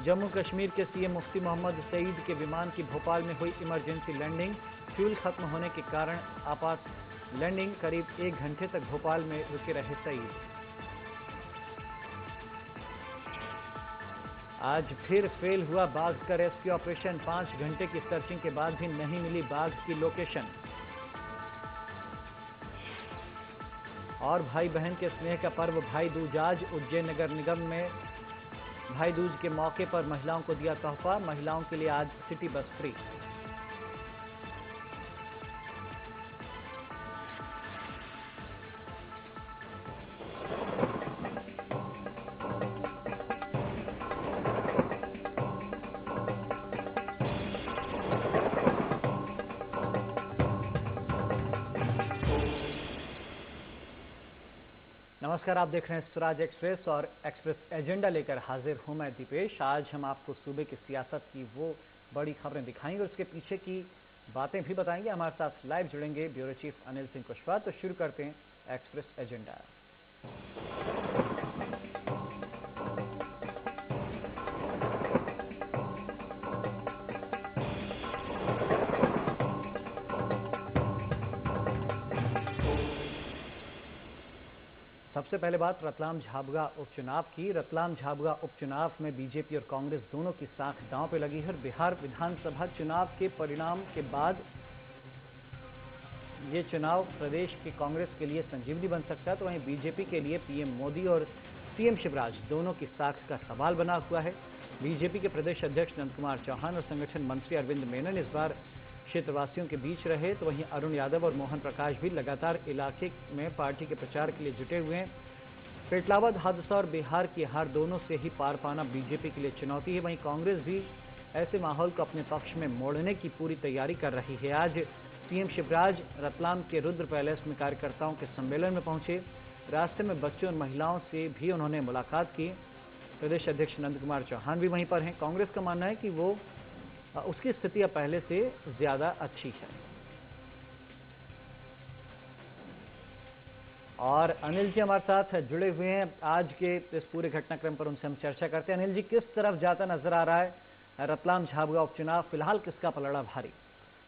जम्मू कश्मीर के सीएम मुफ्ती मोहम्मद सईद के विमान की भोपाल में हुई इमरजेंसी लैंडिंग। फ्यूल खत्म होने के कारण आपात लैंडिंग। करीब 1 घंटे तक भोपाल में रुके रहे सईद। आज फिर फेल हुआ बाघ का रेस्क्यू ऑपरेशन। 5 घंटे की सर्चिंग के बाद भी नहीं मिली बाघ की लोकेशन। और भाई बहन के स्नेह का पर्व भाई दूज आज उज्जैन नगर निगम में भाई दूज के मौके पर महिलाओं को दिया तोहफा। महिलाओं के लिए आज सिटी बस फ्री। नमस्कार, आप देख रहे हैं स्वराज एक्सप्रेस और एक्सप्रेस एजेंडा लेकर हाजिर हूं मैं दीपेश। आज हम आपको सूबे की सियासत की वो बड़ी खबरें दिखाएंगे और उसके पीछे की बातें भी बताएंगे। हमारे साथ लाइव जुड़ेंगे ब्यूरो चीफ अनिल सिंह कुशवाहा। तो शुरू करते हैं एक्सप्रेस एजेंडा। सबसे पहले बात रतलाम झाबुआ उपचुनाव की। रतलाम झाबुआ उपचुनाव में बीजेपी और कांग्रेस दोनों की साख दांव पे लगी है। बिहार विधानसभा चुनाव के परिणाम के बाद ये चुनाव प्रदेश की कांग्रेस के लिए संजीवनी बन सकता है, तो वहीं बीजेपी के लिए पीएम मोदी और सीएम शिवराज दोनों की साख का सवाल बना हुआ है। बीजेपी के प्रदेश अध्यक्ष नंद कुमार चौहान और संगठन मंत्री अरविंद मेनन इस बार क्षेत्रवासियों के बीच रहे, तो वहीं अरुण यादव और मोहन प्रकाश भी लगातार इलाके में पार्टी के प्रचार के लिए जुटे हुए हैं। पेटलावद हादसा और बिहार की हार दोनों से ही पार पाना बीजेपी के लिए चुनौती है। वहीं कांग्रेस भी ऐसे माहौल को अपने पक्ष में मोड़ने की पूरी तैयारी कर रही है। आज सीएम शिवराज रतलाम के रुद्र पैलेस में कार्यकर्ताओं के सम्मेलन में पहुंचे। रास्ते में बच्चों और महिलाओं से भी उन्होंने मुलाकात की। प्रदेश अध्यक्ष नंद कुमार चौहान भी वहीं पर हैं। कांग्रेस का मानना है कि वो उसकी स्थिति अब पहले से ज्यादा अच्छी है। और अनिल जी हमारे साथ जुड़े हुए हैं आज के इस पूरे घटनाक्रम पर, उनसे हम चर्चा करते हैं। अनिल जी, किस तरफ जाता नजर आ रहा है रतलाम झाबुआ उपचुनाव? फिलहाल किसका पलड़ा भारी?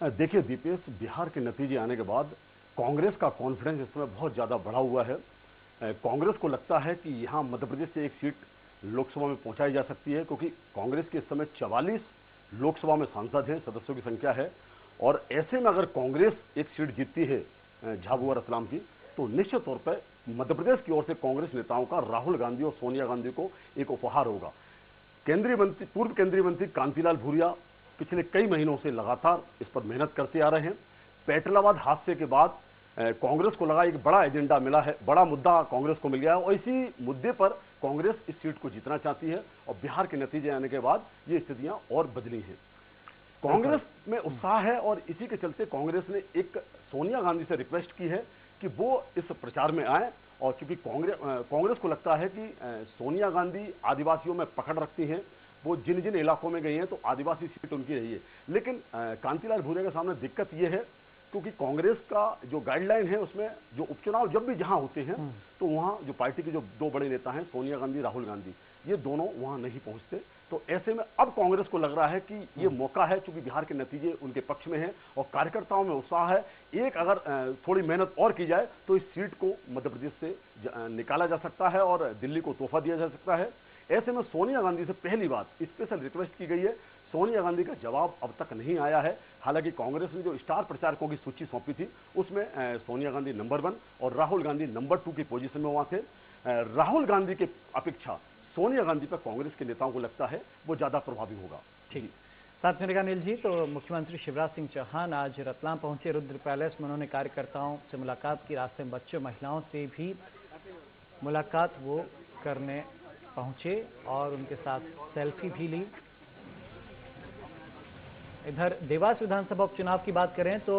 देखिए दीपेश, बिहार के नतीजे आने के बाद कांग्रेस का कॉन्फिडेंस इस समय बहुत ज्यादा बढ़ा हुआ है। कांग्रेस को लगता है कि यहां मध्य प्रदेश से एक सीट लोकसभा में पहुंचाई जा सकती है, क्योंकि कांग्रेस के इस समय 44 लोकसभा में सांसद हैं, सदस्यों की संख्या है। और ऐसे में अगर कांग्रेस एक सीट जीतती है झाबुआ रतलाम की, तो निश्चित तौर पर मध्य प्रदेश की ओर से कांग्रेस नेताओं का राहुल गांधी और सोनिया गांधी को एक उपहार होगा। पूर्व केंद्रीय मंत्री कांतिलाल भूरिया पिछले कई महीनों से लगातार इस पर मेहनत करते आ रहे हैं। पेटलाबाद हादसे के बाद कांग्रेस को लगा एक बड़ा एजेंडा मिला है, बड़ा मुद्दा कांग्रेस को मिल गया है और इसी मुद्दे पर कांग्रेस इस सीट को जीतना चाहती है। और बिहार के नतीजे आने के बाद ये स्थितियां और बदली हैं। कांग्रेस में उत्साह है और इसी के चलते कांग्रेस ने एक सोनिया गांधी से रिक्वेस्ट की है कि वो इस प्रचार में आए। और चूंकि कांग्रेस को लगता है कि सोनिया गांधी आदिवासियों में पकड़ रखती हैं, वो जिन जिन इलाकों में गई हैं तो आदिवासी सीट उनकी रही है। लेकिन कांतिलाल भूरिया के सामने दिक्कत यह है क्योंकि कांग्रेस का जो गाइडलाइन है उसमें जो उपचुनाव जब भी जहां होते हैं तो वहां जो पार्टी के जो दो बड़े नेता हैं सोनिया गांधी, राहुल गांधी, ये दोनों वहां नहीं पहुंचते। तो ऐसे में अब कांग्रेस को लग रहा है कि ये मौका है, क्योंकि बिहार के नतीजे उनके पक्ष में हैं और कार्यकर्ताओं में उत्साह है। एक अगर थोड़ी मेहनत और की जाए तो इस सीट को मध्य प्रदेश से निकाला जा सकता है और दिल्ली को तोहफा दिया जा सकता है। ऐसे में सोनिया गांधी से पहली बात स्पेशल रिक्वेस्ट की गई है। सोनिया गांधी का जवाब अब तक नहीं आया है। हालांकि कांग्रेस ने जो स्टार प्रचारकों की सूची सौंपी थी उसमें सोनिया गांधी नंबर 1 और राहुल गांधी नंबर 2 की पोजीशन में वहां थे। राहुल गांधी की अपेक्षा सोनिया गांधी पर कांग्रेस के नेताओं को लगता है वो ज्यादा प्रभावी होगा। ठीक, साथ में अनिल जी, तो मुख्यमंत्री शिवराज सिंह चौहान आज रतलाम पहुंचे। रुद्र पैलेस में उन्होंने कार्यकर्ताओं से मुलाकात की। रास्ते में बच्चों महिलाओं से भी मुलाकात वो करने पहुंचे और उनके साथ सेल्फी भी ली। इधर देवास विधानसभा उपचुनाव की बात करें तो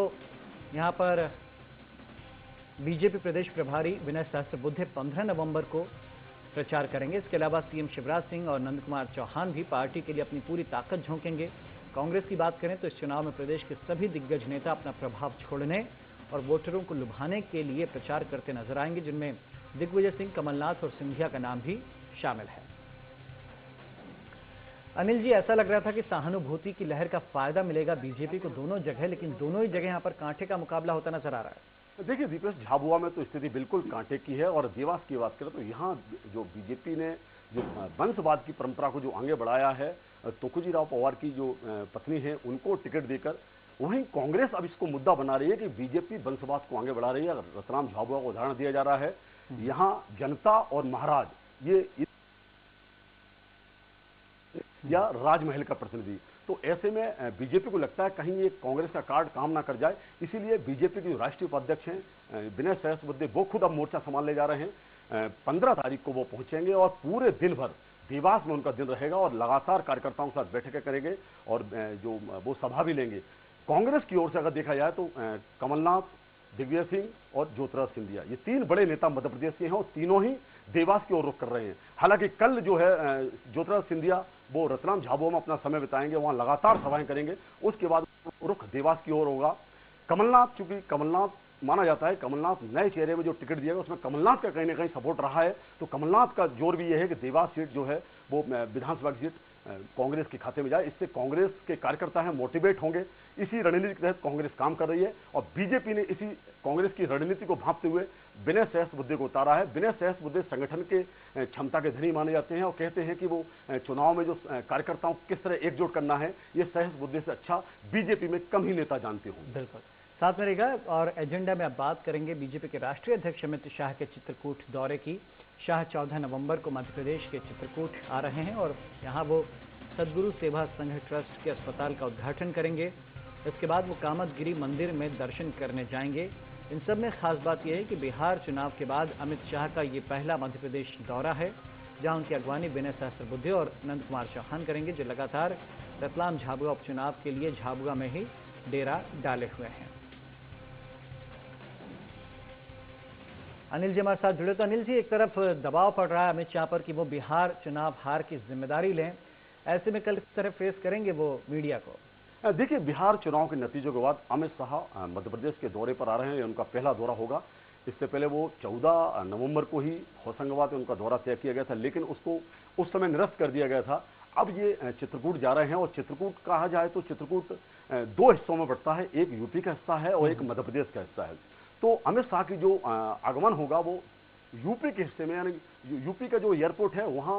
यहां पर बीजेपी प्रदेश प्रभारी विनय सहस्त्रबुद्धे 15 नवंबर को प्रचार करेंगे। इसके अलावा सीएम शिवराज सिंह और नंद कुमार चौहान भी पार्टी के लिए अपनी पूरी ताकत झोंकेंगे। कांग्रेस की बात करें तो इस चुनाव में प्रदेश के सभी दिग्गज नेता अपना प्रभाव छोड़ने और वोटरों को लुभाने के लिए प्रचार करते नजर आएंगे, जिनमें दिग्विजय सिंह, कमलनाथ और सिंधिया का नाम भी शामिल है। अनिल जी, ऐसा लग रहा था कि सहानुभूति की लहर का फायदा मिलेगा बीजेपी को दोनों जगह, लेकिन दोनों ही जगह यहाँ पर कांटे का मुकाबला होता नजर आ रहा है। देखिए दीपेश, झाबुआ में तो स्थिति बिल्कुल कांटे की है, और देवास की बात करें तो यहाँ जो बीजेपी ने जो वंशवाद की परंपरा को जो आगे बढ़ाया है, तुकोजीराव पवार की जो पत्नी है उनको टिकट देकर, वहीं कांग्रेस अब इसको मुद्दा बना रही है कि बीजेपी वंशवाद को आगे बढ़ा रही है। रतलाम झाबुआ को उदाहरण दिया जा रहा है। यहाँ जनता और महाराज ये या राजमहल का प्रतिनिधि, तो ऐसे में बीजेपी को लगता है कहीं ये कांग्रेस का कार्ड काम ना कर जाए, इसीलिए बीजेपी के जो राष्ट्रीय उपाध्यक्ष हैं विनय सहस्त्रबुद्धे, वो खुद अब मोर्चा संभालने जा रहे हैं। 15 तारीख को वो पहुंचेंगे और पूरे दिन भर देवास में उनका दिन रहेगा और लगातार कार्यकर्ताओं के साथ बैठकें करेंगे और जो वो सभा भी लेंगे। कांग्रेस की ओर से अगर देखा जाए तो कमलनाथ, दिग्विजय सिंह और ज्योतिरादित्य सिंधिया, ये 3 बड़े नेता मध्य प्रदेश के हैं और तीनों ही देवास की ओर रुख कर रहे हैं। हालांकि कल जो है ज्योतिरादित्य सिंधिया वो रतलाम झाबुआ में अपना समय बिताएंगे, वहां लगातार सभाएं करेंगे, उसके बाद रुख देवास की ओर होगा। कमलनाथ, चूंकि कमलनाथ माना जाता है, कमलनाथ नए चेहरे में जो टिकट दिया गया उसमें कमलनाथ का कहीं ना कहीं सपोर्ट रहा है, तो कमलनाथ का जोर भी यह है कि देवास सीट जो है वो विधानसभा की सीट कांग्रेस के खाते में जाए। इससे कांग्रेस के कार्यकर्ता हैं मोटिवेट होंगे। इसी रणनीति के तहत कांग्रेस काम कर रही है और बीजेपी ने इसी कांग्रेस की रणनीति को भांपते हुए विनय सहस्त्रबुद्धे को उतारा है। विनय सहस्त्रबुद्धे संगठन के क्षमता के धनी माने जाते हैं और कहते हैं कि वो चुनाव में जो कार्यकर्ताओं को किस तरह एकजुट करना है, ये सहस्त्रबुद्धे से अच्छा बीजेपी में कम ही नेता जानते हों। बिल्कुल, साथ में रहेगा। और एजेंडा में अब बात करेंगे बीजेपी के राष्ट्रीय अध्यक्ष अमित शाह के चित्रकूट दौरे की। शाह 14 नवंबर को मध्य प्रदेश के चित्रकूट आ रहे हैं और यहाँ वो सदगुरु सेवा संघ ट्रस्ट के अस्पताल का उद्घाटन करेंगे। इसके बाद वो कामदगिरी मंदिर में दर्शन करने जाएंगे। इन सब में खास बात यह है कि बिहार चुनाव के बाद अमित शाह का ये पहला मध्य प्रदेश दौरा है, जहां उनकी अगवानी विनय सहस्त्रबुद्धे और नंद कुमार चौहान करेंगे, जो लगातार रतलाम झाबुआ उपचुनाव के लिए झाबुआ में ही डेरा डाले हुए हैं। अनिल जी हमारे साथ जुड़े। तो अनिल जी, एक तरफ दबाव पड़ रहा है अमित शाह पर कि वो बिहार चुनाव हार की जिम्मेदारी लें, ऐसे में कल किस तरह फेस करेंगे वो मीडिया को? देखिए, बिहार चुनाव के नतीजों के बाद अमित शाह मध्य प्रदेश के दौरे पर आ रहे हैं। उनका पहला दौरा होगा। इससे पहले वो 14 नवंबर को ही होशंगाबाद में उनका दौरा तय किया गया था, लेकिन उसको उस समय निरस्त कर दिया गया था। अब ये चित्रकूट जा रहे हैं और चित्रकूट कहा जाए तो चित्रकूट 2 हिस्सों में बढ़ता है, एक यूपी का हिस्सा है और एक मध्य प्रदेश का हिस्सा है। तो अमित शाह की जो आगमन होगा वो यूपी के हिस्से में, यानी यूपी का जो एयरपोर्ट है वहां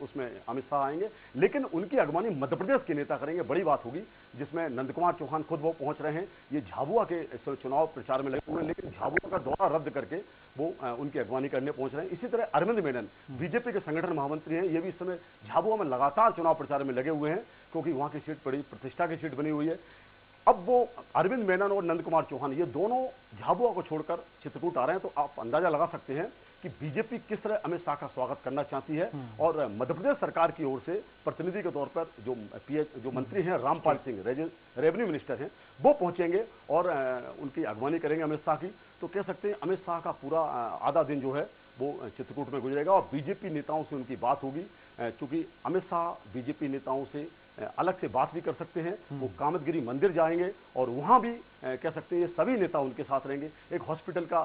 उसमें अमित शाह आएंगे, लेकिन उनकी अगवानी मध्य प्रदेश के नेता करेंगे। बड़ी बात होगी, जिसमें नंद कुमार चौहान खुद वो पहुंच रहे हैं। ये झाबुआ के चुनाव प्रचार में लगे हुए हैं, लेकिन झाबुआ का दौरा रद्द करके वो उनकी अगवानी करने पहुंच रहे हैं। इसी तरह अरविंद मेनन बीजेपी के संगठन महामंत्री हैं, ये भी इस समय झाबुआ में लगातार चुनाव प्रचार में लगे हुए हैं, क्योंकि वहां की सीट बड़ी प्रतिष्ठा की सीट बनी हुई है। अब वो अरविंद मेनन और नंद कुमार चौहान ये दोनों झाबुआ को छोड़कर चित्रकूट आ रहे हैं, तो आप अंदाजा लगा सकते हैं कि बीजेपी किस तरह अमित शाह का स्वागत करना चाहती है। और मध्य प्रदेश सरकार की ओर से प्रतिनिधि के तौर पर जो मंत्री हैं रामपाल सिंह, रेवेन्यू मिनिस्टर हैं, वो पहुंचेंगे और उनकी अगवानी करेंगे अमित शाह की। तो कह सकते हैं अमित शाह का पूरा आधा दिन जो है वो चित्रकूट में गुजरेगा और बीजेपी नेताओं से उनकी बात होगी, क्योंकि अमित शाह बीजेपी नेताओं से अलग से बात भी कर सकते हैं। वो कामदगिरी मंदिर जाएंगे और वहां भी कह सकते हैं ये सभी नेता उनके साथ रहेंगे। एक हॉस्पिटल का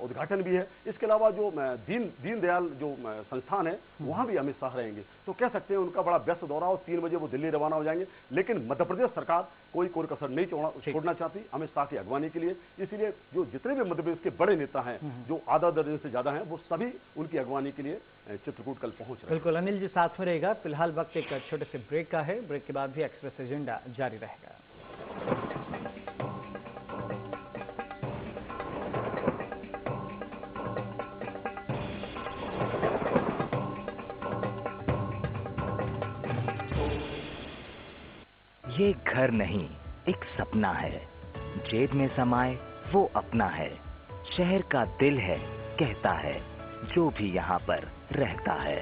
उद्घाटन भी है। इसके अलावा जो दीनदयाल जो संस्थान है वहां भी अमित शाह रहेंगे। तो कह सकते हैं उनका बड़ा व्यस्त दौरा और 3 बजे वो दिल्ली रवाना हो जाएंगे। लेकिन मध्य प्रदेश सरकार कोई कसर नहीं छोड़ना चाहती अमित शाह की अगवानी के लिए। इसलिए जो जितने भी मध्य प्रदेश के बड़े नेता हैं, जो आधा दर्जन से ज्यादा हैं, वो सभी उनकी अगवानी के लिए चित्रकूट कल पहुंच रहे हैं। बिल्कुल, अनिल जी साथ में रहेगा। फिलहाल वक्त एक छोटे से ब्रेक का है। ब्रेक के बाद भी एक्सप्रेस एजेंडा जारी रहेगा। ये घर नहीं, एक सपना है। जेब में समाए वो अपना है। शहर का दिल है, कहता है, जो भी यहाँ पर रहता है।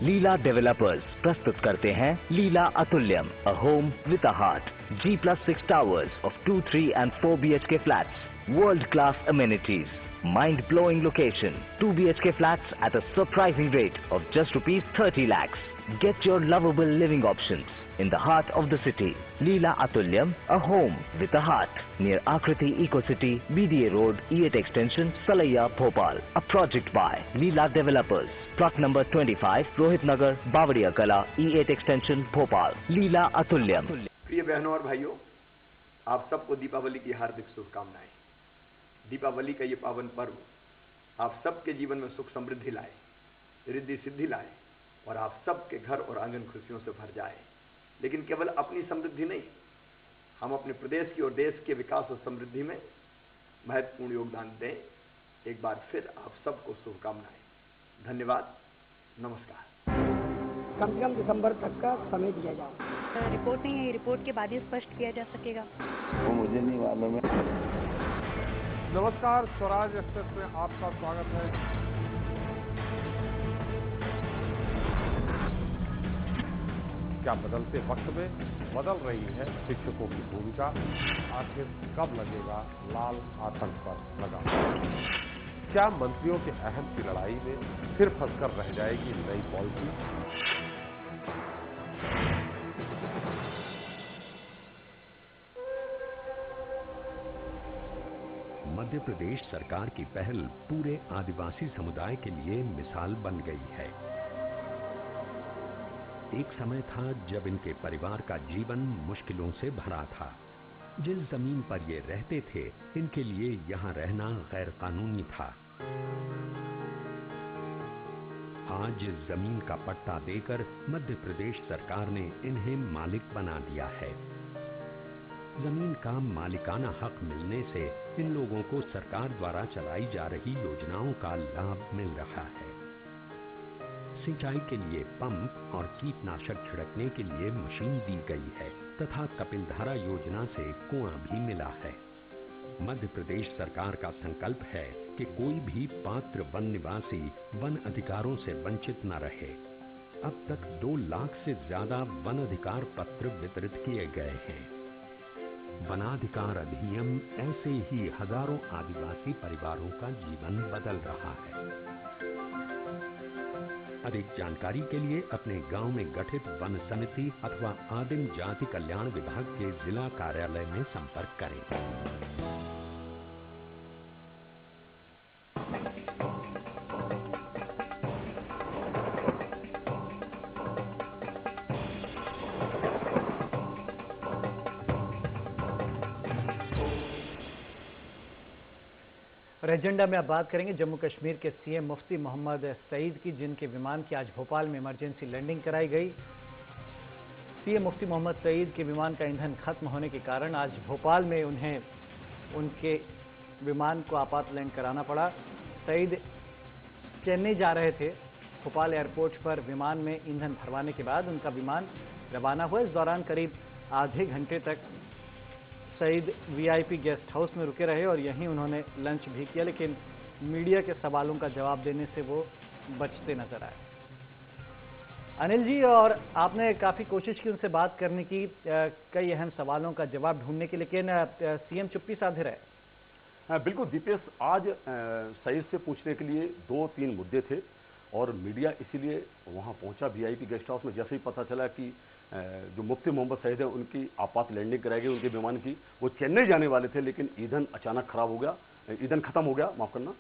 लीला डेवलपर्स प्रस्तुत करते हैं Leela Atulyam, a home with a heart. G+6 towers of 2, 3 and 4 BHK flats. World class amenities. Mind-blowing location. 2 BHK flats at a surprising rate of just rupees 30 lakhs. Get your lovable living options in the heart of the city. Leela Atulyam, a home with a heart. Near Akriti Eco City, BDA Road, E8 Extension, Salaya, Bhopal. A project by Leela Developers. Plot number 25, Rohit Nagar, Bavadia Kala, E8 Extension, Bhopal. Leela Atulyam. प्रिय बहनों और भाइयों, आप सबको दीपावली की हार्दिक शुभकामनाएं। दीपावली का ये पावन पर्व आप सबके जीवन में सुख समृद्धि लाए, रिद्धि सिद्धि लाए और आप सबके घर और आंगन खुशियों से भर जाए। लेकिन केवल अपनी समृद्धि नहीं, हम अपने प्रदेश की और देश के विकास और समृद्धि में महत्वपूर्ण योगदान दें। एक बार फिर आप सबको शुभकामनाएं। धन्यवाद, नमस्कार। कम से कम दिसंबर तक का समय दिया जाए। रिपोर्ट नहीं है, रिपोर्ट के बाद ही स्पष्ट किया जा सकेगा। वो मुझे नहीं मालूम है। नमस्कार, स्वराज एक्सप्रेस में आपका स्वागत है। क्या बदलते वक्त में बदल रही है शिक्षकों की भूमिका? आखिर कब लगेगा लाल आतंक पर लगाम? क्या मंत्रियों के अहम की लड़ाई में फिर फंसकर रह जाएगी नई पॉलिसी? मध्य प्रदेश सरकार की पहल पूरे आदिवासी समुदाय के लिए मिसाल बन गई है। एक समय था जब इनके परिवार का जीवन मुश्किलों से भरा था। जिस जमीन पर ये रहते थे, इनके लिए यहाँ रहना गैर कानूनी था। आज इस जमीन का पट्टा देकर मध्य प्रदेश सरकार ने इन्हें मालिक बना दिया है। जमीन का मालिकाना हक मिलने से इन लोगों को सरकार द्वारा चलाई जा रही योजनाओं का लाभ मिल रहा है। सिंचाई के लिए पंप और कीटनाशक छिड़कने के लिए मशीन दी गई है तथा कपिलधारा योजना से कुआं भी मिला है। मध्य प्रदेश सरकार का संकल्प है कि कोई भी पात्र वन निवासी वन अधिकारों से वंचित न रहे। अब तक 2 लाख से ज्यादा वन अधिकार पत्र वितरित किए गए हैं। वनाधिकार अधिनियम ऐसे ही हजारों आदिवासी परिवारों का जीवन बदल रहा है। अधिक जानकारी के लिए अपने गांव में गठित वन समिति अथवा आदिम जाति कल्याण विभाग के जिला कार्यालय में संपर्क करें। और एजेंडा में अब बात करेंगे जम्मू कश्मीर के सीएम मुफ्ती मोहम्मद सईद की, जिनके विमान की आज भोपाल में इमरजेंसी लैंडिंग कराई गई। सीएम मुफ्ती मोहम्मद सईद के विमान का ईंधन खत्म होने के कारण आज भोपाल में उन्हें उनके विमान को आपात लैंड कराना पड़ा। सईद चेन्नई जा रहे थे। भोपाल एयरपोर्ट पर विमान में ईंधन भरवाने के बाद उनका विमान रवाना हुआ। इस दौरान करीब आधे घंटे तक सईद वीआईपी गेस्ट हाउस में रुके रहे और यहीं उन्होंने लंच भी किया, लेकिन मीडिया के सवालों का जवाब देने से वो बचते नजर आए। अनिल जी, और आपने काफी कोशिश की उनसे बात करने की, कई अहम सवालों का जवाब ढूंढने की, लेकिन सीएम चुप्पी साधे रहे। बिल्कुल दीपेश, आज सईद से पूछने के लिए 2-3 मुद्दे थे और मीडिया इसीलिए वहां पहुंचा वीआईपी गेस्ट हाउस में। जैसे ही पता चला कि जो मुफ्ती मोहम्मद सईद है उनकी आपात लैंडिंग कराई गई उनके विमान की, वो चेन्नई जाने वाले थे लेकिन ईंधन अचानक खराब हो गया, ईंधन खत्म हो गया, माफ करना।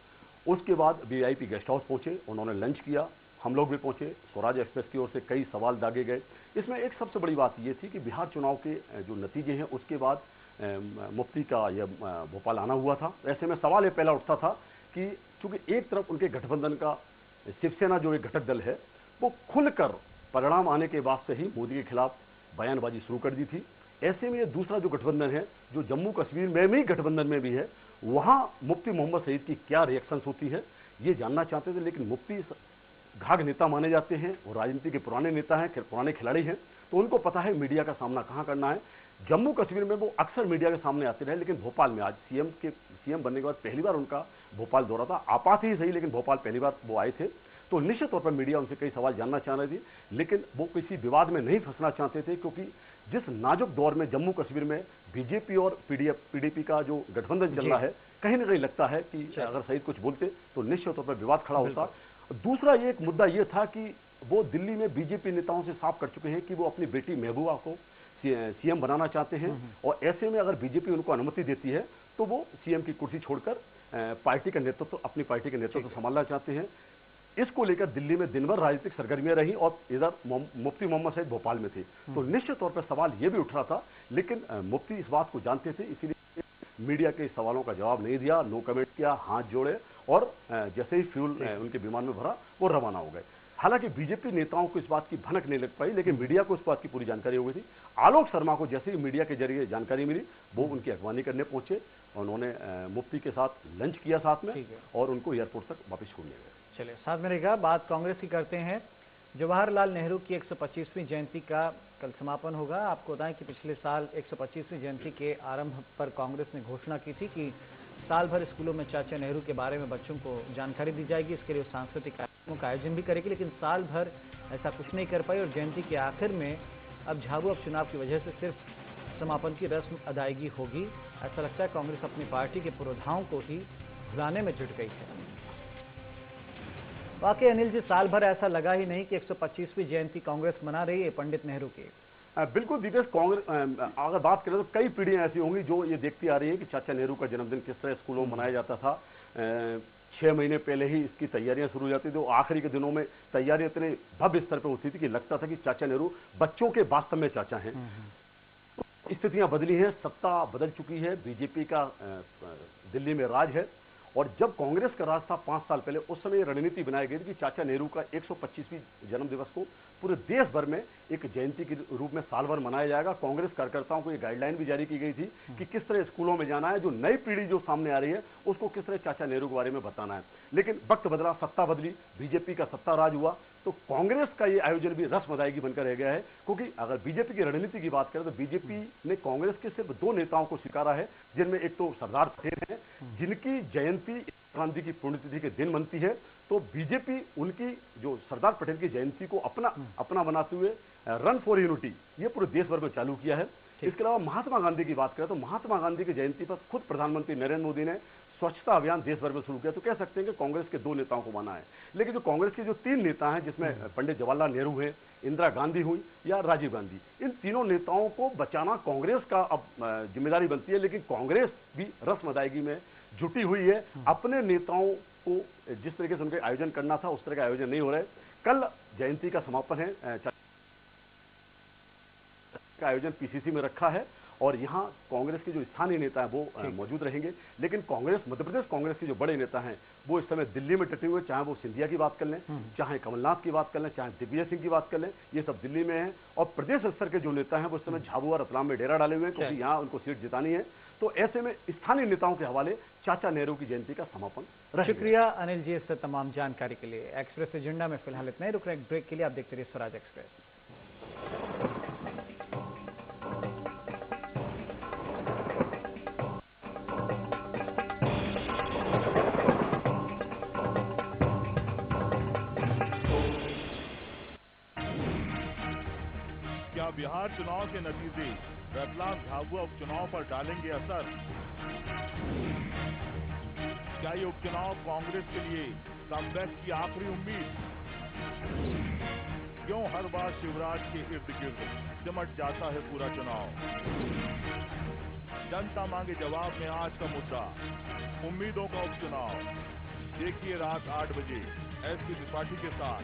उसके बाद वीआईपी गेस्ट हाउस पहुंचे, उन्होंने लंच किया, हम लोग भी पहुंचे। स्वराज एक्सप्रेस की ओर से कई सवाल दागे गए। इसमें एक सबसे बड़ी बात ये थी कि बिहार चुनाव के जो नतीजे हैं उसके बाद मुफ्ती का यह भोपाल आना हुआ था। ऐसे में सवाल ये पहला उठता था कि चूंकि एक तरफ उनके गठबंधन का शिवसेना जो एक घटक दल है वो खुलकर परिणाम आने के बाद से ही मोदी के खिलाफ बयानबाजी शुरू कर दी थी। ऐसे में ये दूसरा जो गठबंधन है जो जम्मू कश्मीर में भी गठबंधन में भी है, वहां मुफ्ती मोहम्मद सईद की क्या रिएक्शंस होती है ये जानना चाहते थे। लेकिन मुफ्ती घाघ नेता माने जाते हैं और राजनीति के पुराने नेता हैं, पुराने खिलाड़ी हैं, तो उनको पता है मीडिया का सामना कहां करना है। जम्मू कश्मीर में वो अक्सर मीडिया के सामने आते रहे, लेकिन भोपाल में आज सीएम बनने के बाद पहली बार उनका भोपाल दौरा था। आपात ही सही, लेकिन भोपाल पहली बार वो आए थे। तो निश्चित तौर पर मीडिया उनसे कई सवाल जानना चाह रही थी, लेकिन वो किसी विवाद में नहीं फंसना चाहते थे, क्योंकि जिस नाजुक दौर में जम्मू कश्मीर में बीजेपी और पीडीपी का जो गठबंधन चल रहा है, कहीं ना कहीं लगता है कि अगर सईद कुछ बोलते तो निश्चित तौर पर विवाद खड़ा होता। दूसरा एक मुद्दा यह था कि वो दिल्ली में बीजेपी नेताओं से साफ कर चुके हैं कि वो अपनी बेटी महबूबा को सीएम बनाना चाहते हैं, और ऐसे में अगर बीजेपी उनको अनुमति देती है तो वो सीएम की कुर्सी छोड़कर पार्टी का नेतृत्व, अपनी पार्टी के नेतृत्व संभालना चाहते हैं। इसको लेकर दिल्ली में दिन भर राजनीतिक सरगर्मियां रही, और इधर मुफ्ती मोहम्मद सईद भोपाल में थे। तो निश्चित तौर पर सवाल यह भी उठ रहा था, लेकिन मुफ्ती इस बात को जानते थे, इसीलिए मीडिया के सवालों का जवाब नहीं दिया, नो कमेंट किया, हाथ जोड़े, और जैसे ही फ्यूल उनके विमान में भरा वो रवाना हो गए। हालांकि बीजेपी नेताओं को इस बात की भनक नहीं लग पाई, लेकिन मीडिया को इस बात की पूरी जानकारी हो गई थी। आलोक शर्मा को जैसे ही मीडिया के जरिए जानकारी मिली, वो उनकी अगवानी करने पहुंचे, उन्होंने मुफ्ती के साथ लंच किया साथ में, और उनको एयरपोर्ट तक वापस छोड़ने गए। चलिए, साथ में रहेगा। बात कांग्रेस की करते हैं। जवाहरलाल नेहरू की 125वीं जयंती का कल समापन होगा। आपको बताएं कि पिछले साल 125वीं जयंती के आरंभ पर कांग्रेस ने घोषणा की थी कि साल भर स्कूलों में चाचा नेहरू के बारे में बच्चों को जानकारी दी जाएगी, इसके लिए सांस्कृतिक कार्यक्रमों का आयोजन भी करेगी, लेकिन साल भर ऐसा कुछ नहीं कर पाई, और जयंती के आखिर में अब झाबुआ उपचुनाव की वजह से सिर्फ समापन की रस्म अदायगी होगी। ऐसा लगता है कांग्रेस अपनी पार्टी के पुरोधाओं को ही भुलाने में जुट गई है। वाकई अनिल जी, साल भर ऐसा लगा ही नहीं कि 125वीं जयंती कांग्रेस मना रही है पंडित नेहरू की। बिल्कुल दिनेश, कांग्रेस अगर बात करें तो कई पीढ़ियां ऐसी होंगी जो ये देखती आ रही है कि चाचा नेहरू का जन्मदिन किस तरह स्कूलों में मनाया जाता था। 6 महीने पहले ही इसकी तैयारियां शुरू हो जाती थी, आखिरी के दिनों में तैयारियां इतने भव्य स्तर पर होती थी कि लगता था कि चाचा नेहरू बच्चों के वास्तव में चाचा हैं। तो स्थितियां बदली हैं, सत्ता बदल चुकी है, बीजेपी का दिल्ली में राज है, और जब कांग्रेस का राज था 5 साल पहले, उस समय रणनीति बनाई गई थी कि चाचा नेहरू का 125वीं जन्म दिवस को पूरे देश भर में एक जयंती के रूप में साल भर मनाया जाएगा। कांग्रेस कार्यकर्ताओं को ये गाइडलाइन भी जारी की गई थी कि किस तरह स्कूलों में जाना है, जो नई पीढ़ी जो सामने आ रही है उसको किस तरह चाचा नेहरू के बारे में बताना है। लेकिन वक्त बदला, सत्ता बदली, बीजेपी का सत्ता राज हुआ, तो कांग्रेस का ये आयोजन भी रस्म अदायगी बनकर रह गया है। क्योंकि अगर बीजेपी की रणनीति की बात करें तो बीजेपी ने कांग्रेस के सिर्फ 2 नेताओं को स्वीकारा है, जिनमें एक तो सरदार पटेल हैं, जिनकी जयंती गांधी की पुण्यतिथि के दिन बनती है। तो बीजेपी उनकी जो सरदार पटेल की जयंती को अपना बनाते हुए रन फॉर यूनिटी ये पूरे देश भर में चालू किया है। इसके अलावा महात्मा गांधी की बात करें तो महात्मा गांधी की जयंती पर खुद प्रधानमंत्री नरेंद्र मोदी ने स्वच्छता अभियान देश भर में शुरू किया। तो कह सकते हैं कि कांग्रेस के 2 नेताओं को माना है, लेकिन जो कांग्रेस के जो 3 नेता हैं, जिसमें पंडित जवाहरलाल नेहरू हैं, इंदिरा गांधी हुई या राजीव गांधी, इन तीनों नेताओं को बचाना कांग्रेस का अब जिम्मेदारी बनती है। लेकिन कांग्रेस भी रस्म अदायगी में जुटी हुई है। अपने नेताओं को जिस तरीके से उनके आयोजन करना था उस तरह का आयोजन नहीं हो रहा है। कल जयंती का समापन है, का आयोजन पीसीसी में रखा है, और यहां कांग्रेस के जो स्थानीय नेता हैं वो मौजूद रहेंगे। लेकिन कांग्रेस, मध्य प्रदेश कांग्रेस के जो बड़े नेता हैं वो इस समय दिल्ली में डटे हुए, चाहे वो सिंधिया की बात कर लें, चाहे कमलनाथ की बात कर लें, चाहे दिग्विजय सिंह की बात कर लें, ये सब दिल्ली में हैं। और प्रदेश स्तर के जो नेता हैं वो इस समय झाबुआ रतलाम में डेरा डाले हुए हैं, क्योंकि यहाँ उनको सीट जितानी है। तो ऐसे में स्थानीय नेताओं के हवाले चाचा नेहरू की जयंती का समापन रहेगा। शुक्रिया अनिल जी इस तमाम जानकारी के लिए। एक्सप्रेस एजेंडा में फिलहाल इतना ही, रुक रहे ब्रेक के लिए। आप देखते रहिए स्वराज एक्सप्रेस। क्या बिहार चुनाव के नतीजे रतलाम झाबुआ उपचुनाव पर डालेंगे असर? क्या ये उपचुनाव कांग्रेस के लिए कमबैक की आखिरी उम्मीद? क्यों हर बार शिवराज के इर्द गिर्द सिमट जाता है पूरा चुनाव? जनता मांगे जवाब में आज का मुद्दा, उम्मीदों का उपचुनाव। देखिए रात 8 बजे एसपी त्रिपाठी के साथ।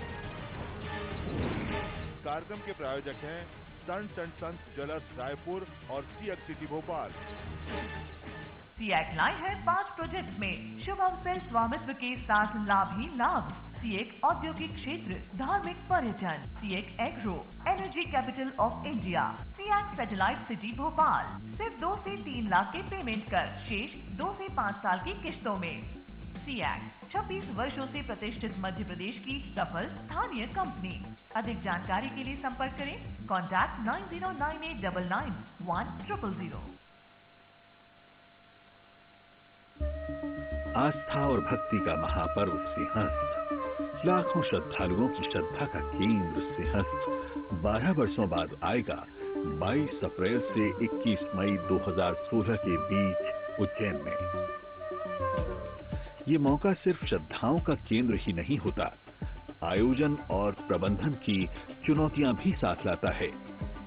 कार्यक्रम के प्रायोजक हैं संत ज्वेलर्स रायपुर और सीएक्स सिटी भोपाल। सीएक्स लाए हैं 5 प्रोजेक्ट में शुभ अवसर स्वामित्व के साथ लाभ ही लाभ। सीएक्स औद्योगिक क्षेत्र, धार्मिक पर्यटन, CX agro, energy capital of India, CX satellite city Bhopal. सिर्फ 2 से 3 लाख के पेमेंट कर शेष 2 से 5 साल की किस्तों में। सीएक्स 26 वर्षों से प्रतिष्ठित मध्य प्रदेश की सफल स्थानीय कंपनी। अधिक जानकारी के लिए संपर्क करें कॉन्टैक्ट 9098991000। आस्था और भक्ति का महापर्व सिंहस्थ लाखों श्रद्धालुओं की श्रद्धा का केंद्र सिंहस्थ 12 वर्षों बाद आएगा 22 अप्रैल से 21 मई 2016 के बीच उज्जैन में। ये मौका सिर्फ श्रद्धाओं का केंद्र ही नहीं होता, आयोजन और प्रबंधन की चुनौतियां भी साथ लाता है।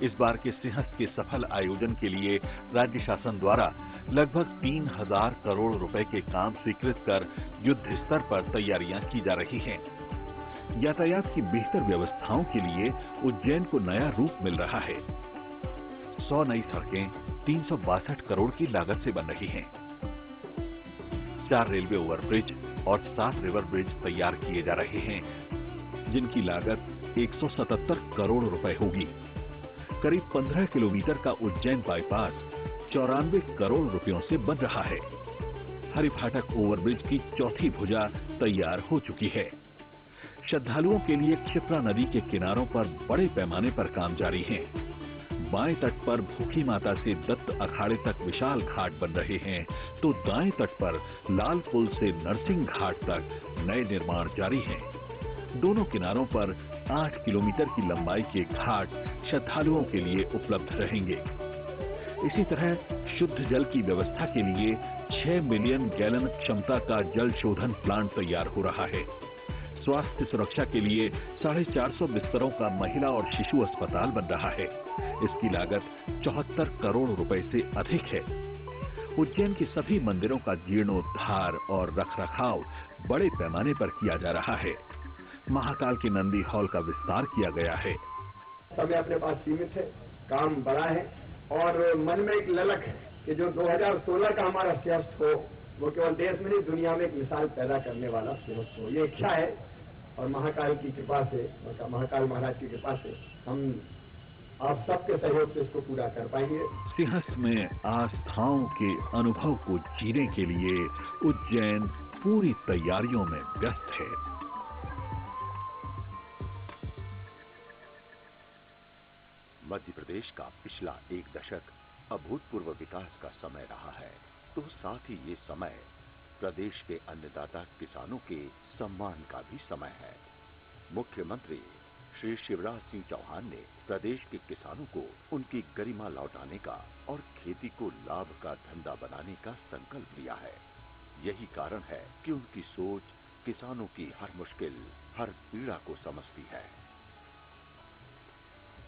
इस बार के सिंहस्थ के सफल आयोजन के लिए राज्य शासन द्वारा लगभग 3000 करोड़ रुपए के काम स्वीकृत कर युद्ध स्तर पर तैयारियां की जा रही हैं। यातायात की बेहतर व्यवस्थाओं के लिए उज्जैन को नया रूप मिल रहा है। 100 नई सड़कें 362 करोड़ की लागत से बन रही हैं। 4 रेलवे ओवरब्रिज और 7 रिवर ब्रिज तैयार किए जा रहे हैं, जिनकी लागत 177 करोड़ रुपए होगी। करीब 15 किलोमीटर का उज्जैन बाईपास 94 करोड़ रुपयों से बन रहा है। हरिफाटक ओवरब्रिज की चौथी भुजा तैयार हो चुकी है। श्रद्धालुओं के लिए क्षिप्रा नदी के किनारों पर बड़े पैमाने पर काम जारी है। बाएं तट पर भूखी माता से दत्त अखाड़े तक विशाल घाट बन रहे हैं, तो दाएं तट पर लाल पुल से नरसिंह घाट तक नए निर्माण जारी हैं। दोनों किनारों पर 8 किलोमीटर की लंबाई के घाट श्रद्धालुओं के लिए उपलब्ध रहेंगे। इसी तरह शुद्ध जल की व्यवस्था के लिए 6 मिलियन गैलन क्षमता का जल शोधन प्लांट तैयार हो रहा है। स्वास्थ्य सुरक्षा के लिए 450 बिस्तरों का महिला और शिशु अस्पताल बन रहा है। इसकी लागत 74 करोड़ रुपए से अधिक है। उज्जैन के सभी मंदिरों का जीर्णोद्धार और रखरखाव बड़े पैमाने पर किया जा रहा है। महाकाल के नंदी हॉल का विस्तार किया गया है। समय अपने पास सीमित है, काम बड़ा है और मन में एक ललक है कि जो 2016 का हमारा सिंहस्थ हो वो केवल देश में नहीं दुनिया में एक मिसाल पैदा करने वाला सिंहस्थ हो। ये इच्छा है और महाकाल की कृपा से, महाकाल महाराज की कृपा से हम आप सबके सहयोग से इसको पूरा कर पाएंगे। सिंहस्थ में आस्थाओं के अनुभव को जीने के लिए उज्जैन पूरी तैयारियों में व्यस्त है। मध्य प्रदेश का पिछला 1 दशक अभूतपूर्व विकास का समय रहा है, तो साथ ही ये समय प्रदेश के अन्नदाता किसानों के सम्मान का भी समय है। मुख्यमंत्री श्री शिवराज सिंह चौहान ने प्रदेश के किसानों को उनकी गरिमा लौटाने का और खेती को लाभ का धंधा बनाने का संकल्प लिया है। यही कारण है कि उनकी सोच किसानों की हर मुश्किल, हर पीड़ा को समझती है।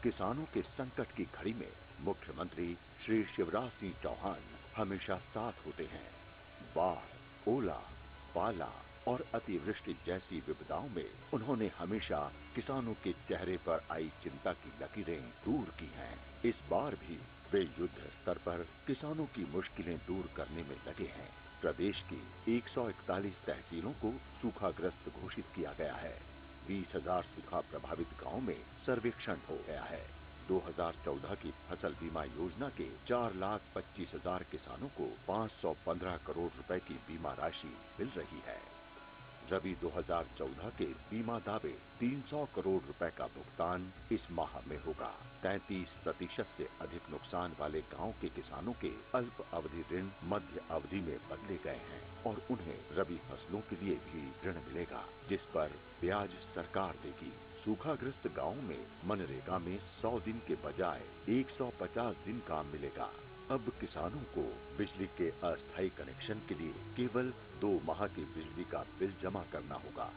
किसानों के संकट की घड़ी में मुख्यमंत्री श्री शिवराज सिंह चौहान हमेशा साथ होते हैं। बाढ़, ओला, पाला और अतिवृष्टि जैसी विपदाओं में उन्होंने हमेशा किसानों के चेहरे पर आई चिंता की लकीरें दूर की हैं। इस बार भी वे युद्ध स्तर पर किसानों की मुश्किलें दूर करने में लगे हैं। प्रदेश की 141 तहसीलों को सूखाग्रस्त घोषित किया गया है। 20,000 सूखा प्रभावित गांवों में सर्वेक्षण हो गया है। 2014 की फसल बीमा योजना के 4,25,000 किसानों को 515 करोड़ रुपए की बीमा राशि मिल रही है। रबी 2014 के बीमा दावे 300 करोड़ रुपए का भुगतान इस माह में होगा। 33% से अधिक नुकसान वाले गांव के किसानों के अल्प अवधि ऋण मध्य अवधि में बदले गए हैं और उन्हें रबी फसलों के लिए भी ऋण मिलेगा, जिस पर ब्याज सरकार देगी। सूखाग्रस्त गांवों में मनरेगा में 100 दिन के बजाय 150 दिन काम मिलेगा। अब किसानों को बिजली के अस्थायी कनेक्शन के लिए केवल 2 माह की बिजली का बिल जमा करना होगा।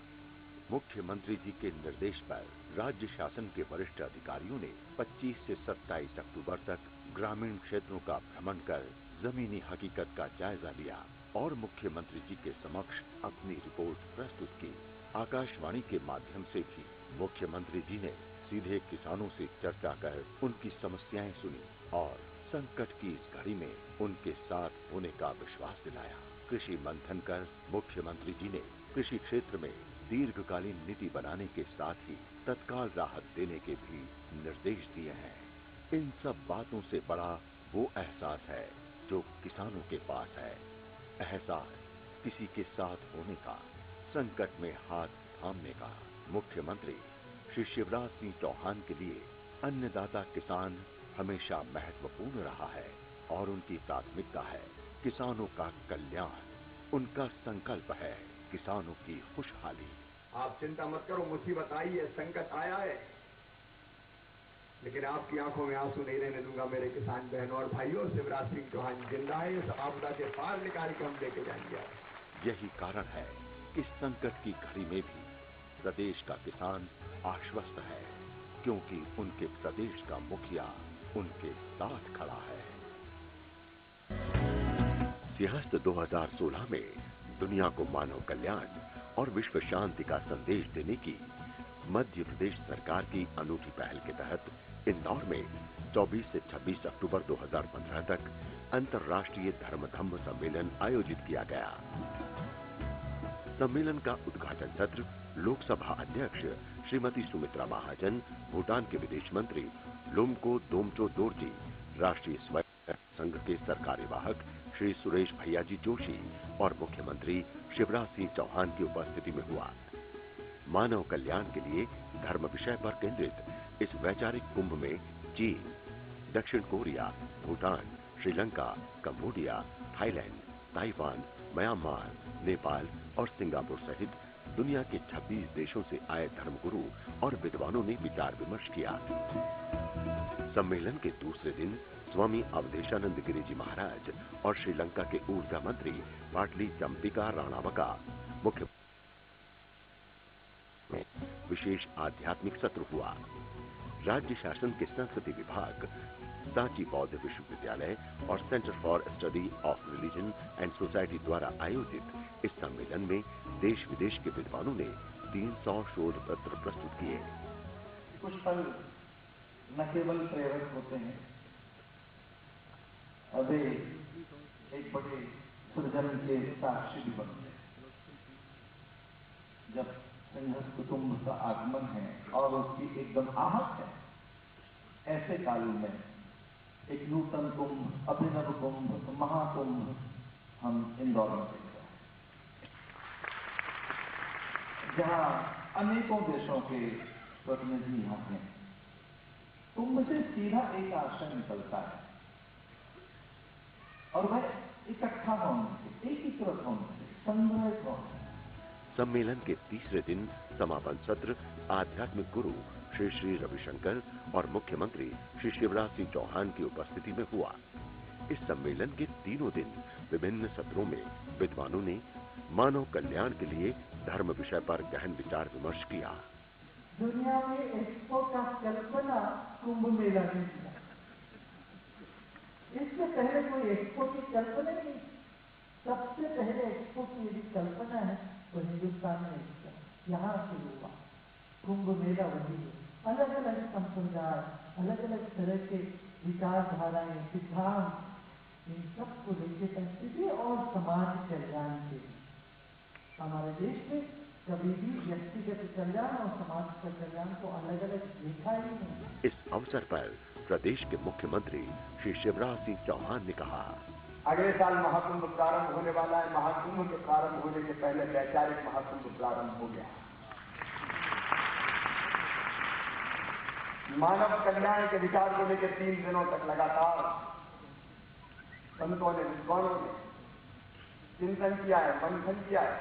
मुख्यमंत्री जी के निर्देश पर राज्य शासन के वरिष्ठ अधिकारियों ने 25 से 27 अक्टूबर तक ग्रामीण क्षेत्रों का भ्रमण कर जमीनी हकीकत का जायजा लिया और मुख्यमंत्री जी के समक्ष अपनी रिपोर्ट प्रस्तुत की। आकाशवाणी के माध्यम से भी मुख्यमंत्री जी ने सीधे किसानों से चर्चा कर उनकी समस्याएं सुनी और संकट की इस घड़ी में उनके साथ होने का विश्वास दिलाया। कृषि मंथन कर मुख्यमंत्री जी ने कृषि क्षेत्र में दीर्घकालीन नीति बनाने के साथ ही तत्काल राहत देने के भी निर्देश दिए हैं। इन सब बातों से बड़ा वो एहसास है जो किसानों के पास है, एहसास किसी के साथ होने का, संकट में हाथ थामने का। मुख्यमंत्री श्री शिवराज सिंह चौहान के लिए अन्नदाता किसान हमेशा महत्वपूर्ण रहा है और उनकी प्राथमिकता है किसानों का कल्याण। उनका संकल्प है किसानों की खुशहाली। आप चिंता मत करो, मुसीबत आई है, संकट आया है, लेकिन आपकी आंखों में आंसू नहीं रहने दूंगा मेरे किसान बहनों और भाइयों। शिवराज सिंह चौहान जिंदा है, इस आपदा से पार निकाल के हम लेके जाएंगे। यही कारण है कि संकट की घड़ी में भी प्रदेश का किसान आश्वस्त है, क्योंकि उनके प्रदेश का मुखिया उनके साथ खड़ा है। सिंहस्थ 2016 में दुनिया को मानव कल्याण और विश्व शांति का संदेश देने की मध्य प्रदेश सरकार की अनूठी पहल के तहत इंदौर में 24 से 26 अक्टूबर 2015 तक अंतर्राष्ट्रीय धर्म सम्मेलन आयोजित किया गया। सम्मेलन का उद्घाटन सत्र लोकसभा अध्यक्ष श्रीमती सुमित्रा महाजन, भूटान के विदेश मंत्री लुम्को दोमचो दोर्जी, राष्ट्रीय स्वयं संघ के सरकारी वाहक श्री सुरेश भैयाजी जोशी और मुख्यमंत्री शिवराज सिंह चौहान की उपस्थिति में हुआ। मानव कल्याण के लिए धर्म विषय पर केंद्रित इस वैचारिक कुंभ में चीन, दक्षिण Korea, Bhutan, Sri Lanka, Cambodia, Thailand, Taiwan, Myanmar, Nepal और सिंगापुर सहित दुनिया के 26 देशों से आए धर्मगुरु और विद्वानों ने विचार विमर्श किया। सम्मेलन के दूसरे दिन स्वामी अवधेशानंद गिरी जी महाराज और श्रीलंका के ऊर्जा मंत्री पाटली चंपिका राणावका मुख्य में विशेष आध्यात्मिक सत्र हुआ। राज्य शासन के संस्कृति विभाग, सांची बौद्ध विश्वविद्यालय और centre for study of religion and society द्वारा आयोजित इस सम्मेलन में देश विदेश के विद्वानों ने 300 शोध पत्र प्रस्तुत किए। कुछ पल न केवल प्रेरक होते हैं, अभी एक बड़े सृजन के साक्षी भी बनते हैं। जब सिंहस्थ कुटुंब का आगमन है और उसकी एकदम आहट है, ऐसे काल में एक नूतन कुंभ, अभिनव कुंभ, महाकुंभ हम इंदौर में देख रहे हैं, जहां अनेकों देशों के प्रतिनिधि यहाँ हैं। कुंभ से सीधा एक आशय निकलता है और वह इकट्ठा होने से, एकीकृत होने से, संग्रहित होने से। सम्मेलन के तीसरे दिन समापन सत्र आध्यात्मिक गुरु श्री श्री रविशंकर और मुख्यमंत्री श्री शिवराज सिंह चौहान की उपस्थिति में हुआ। इस सम्मेलन के तीनों दिन विभिन्न सत्रों में विद्वानों ने मानव कल्याण के लिए धर्म विषय पर गहन विचार विमर्श किया। दुनिया में एक्सपो का कल्पना कुंभ मेला ने किया। इससे पहले कोई एक्सपो की कल्पना नहीं। सबसे पहले एक्सपो की यदि कल्पना है तो हिंदुस्तान में यहाँ से हुआ। कुंभ मेला वही है। अलग अलग संप्रदाय, अलग अलग तरह के विचारधाराएं, सिद्धांत, इन सबको लेकर संस्कृति और समाज कल्याण के लिए हमारे देश में कभी भी व्यक्तिगत कल्याण और समाज का कल्याण को अलग अलग देखा ही नहीं। इस अवसर पर प्रदेश के मुख्यमंत्री श्री शिवराज सिंह चौहान ने कहा, अगले साल महाकुंभ प्रारंभ होने वाला है। महाकुंभ के प्रारंभ होने से पहले वैचारिक महाकुंभ प्रारंभ हो गया। मानव कल्याण के विचार को लेकर 3 दिनों तक लगातार संतों ने, विद्वानों ने चिंतन किया है, मंथन किया है।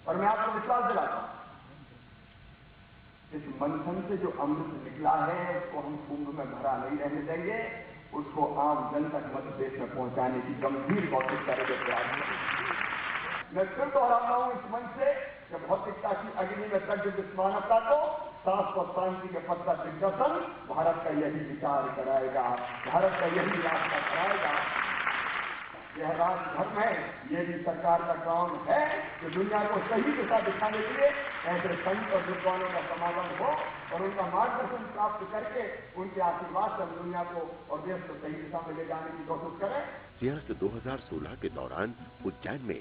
और मैं आपको विश्वास दिलाता हूं, इस मंथन से जो अमृत निकला है उसको हम कुंभ में भरा नहीं रहने देंगे। उसको आम जन तक मध्य प्रदेश में पहुंचाने की गंभीर भौतिकता के प्रयास करेंगे। मैं फिर दोहराता हूं इस मंच से कि भौतिकता की अग्नि में दग्ध विश्वानता को शाश्वत शांति के पथ का दिग्दर्शन भारत का यही विचार कराएगा, भारत का यही रास्ता कराएगा। यह राजधर्म है, ये भी सरकार का काम है कि दुनिया को सही दिशा दिखाने के लिए ऐसे संत और विद्वानों का समागम हो और उनका मार्गदर्शन प्राप्त करके उनके आशीर्वाद से दुनिया को और देश को सही दिशा में ले जाने की कोशिश करें। सिंहस्थ 2016 के दौरान उज्जैन में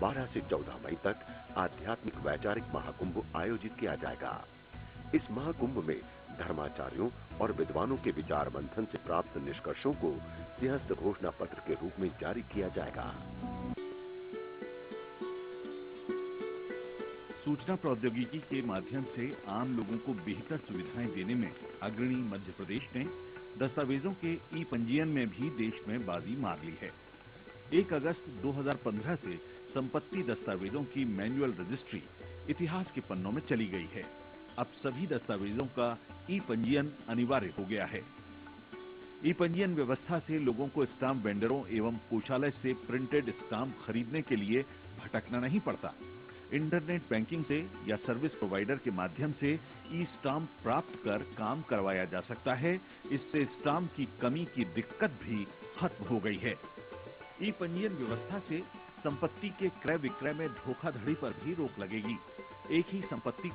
12 से 14 मई तक आध्यात्मिक वैचारिक महाकुंभ आयोजित किया जाएगा। इस महाकुंभ में धर्माचार्यों और विद्वानों के विचार मंथन से प्राप्त निष्कर्षों को सिंहस्थ घोषणा पत्र के रूप में जारी किया जाएगा। सूचना प्रौद्योगिकी के माध्यम से आम लोगों को बेहतर सुविधाएं देने में अग्रणी मध्य प्रदेश ने दस्तावेजों के ई पंजीयन में भी देश में बाजी मार ली है। 1 अगस्त 2015 से संपत्ति दस्तावेजों की मैन्युअल रजिस्ट्री इतिहास के पन्नों में चली गई है। अब सभी दस्तावेजों का ई पंजीयन अनिवार्य हो गया है। ई पंजीयन व्यवस्था से लोगों को स्टाम्प वेंडरों एवं कोषालय से प्रिंटेड स्टाम्प खरीदने के लिए भटकना नहीं पड़ता। इंटरनेट बैंकिंग से या सर्विस प्रोवाइडर के माध्यम से ई स्टाम्प प्राप्त कर काम करवाया जा सकता है। इससे स्टाम्प की कमी की दिक्कत भी खत्म हो गई है। ई पंजीयन व्यवस्था से संपत्ति के क्रय विक्रय में धोखाधड़ी पर भी रोक लगेगी। एक ही संपत्ति